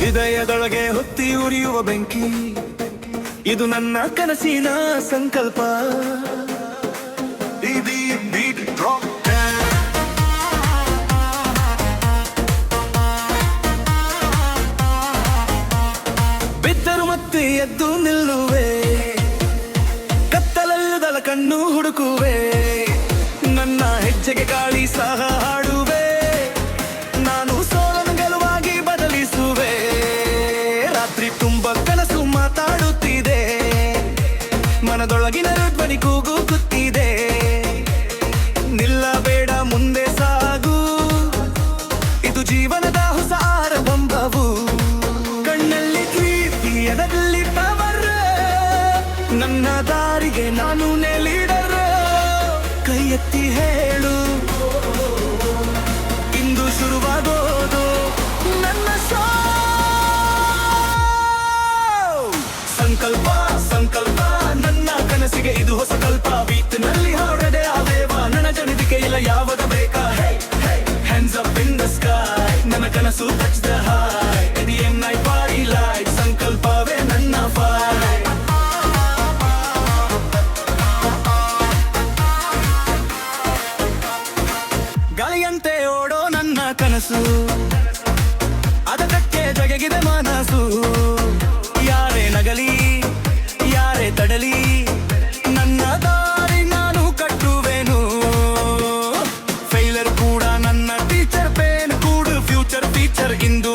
ಹೃದಯದೊಳಗೆ ಹೊತ್ತಿ ಉರಿಯುವ ಬೆಂಕಿ, ಇದು ನನ್ನ ಕನಸಿನ ಸಂಕಲ್ಪ. ಬಿದ್ದರು ಮತ್ತೆ ಎದ್ದು ನಿಲ್ಲುವೆ, ಕತ್ತಲಲ್ಲದ ಕಣ್ಣು ಹುಡುಕುವೆ, ನನ್ನ ಹೆಜ್ಜೆಗೆ ಗಾಳಿ ಸಹ ಹಾಡುವೆ, ನಾನು ಸೋಲನ್ನು ಗೆಲುವಾಗಿ ಬದಲಿಸುವೆ. ರಾತ್ರಿ ತುಂಬ ಕನಸು ಮಾತಾಡುತ್ತಿದೆ, ಮನದೊಳಗಿನ ಧ್ವನಿ ಕೂಗುತ್ತಿದೆ, ನಿಲ್ಲಬೇಡ ಮುಂದೆ ಸಾಗು, ಇದು ಜೀವನದ ಹೊಸ ಆರಂಭವು. ಕಣ್ಣಲ್ಲಿ ಪ್ರೀತಿ ಎದರಲ್ಲಿ ಪವರ್, ನನ್ನ ದಾರಿಗೆ ನಾನು ಲೀಡರ್. ಕೈ ಎತ್ತಿ ಹೇಳು, ಇಂದು ಶುರುವಾಗೋದು ನನ್ನ ಶೋ. ಸಂಕಲ್ಪ ಸಂಕಲ್ಪ ನನ್ನ ಕನಸಿಗೆ ಇದು ಹೊಸ ಕಲ್ಪ. ಬೀತ್ನಲ್ಲಿ ಹೊರಡೆ ಆದೇವ, ನನ್ನ ಜನಿದಿಕೆ ಇಲ್ಲ ಯಾವಾಗ ಬೇಕಾ. Hands up in the sky, ನನ್ನ ಕನಸು ಟಚ್ ದ ಹೈ. ಎಡಿಎಂ ನೈ ಪಾರಿ ಲೈಟ್, ಸಂಕಲ್ಪವೇ ನನ್ನ ಫೈಟ್. ಗಾಳಿಯಂತೆ ಓಡೋ ನನ್ನ ಕನಸು, ಅದಕ್ಕೆ ಜಗಗಿದೆ ಮನಸ್ಸು. ಯಾರೇ ನಗಲಿ ಯಾರೇ ತಡಲಿ, ನನ್ನ ದಾರಿ ನಾನು ಕಟ್ಟುವೆನು. ಫೇಲರ್ ಕೂಡ ನನ್ನ ಟೀಚರ್, ಪೇನ್ ಕೂಡ ಫ್ಯೂಚರ್ ಫೀಚರ್. ಇಂದು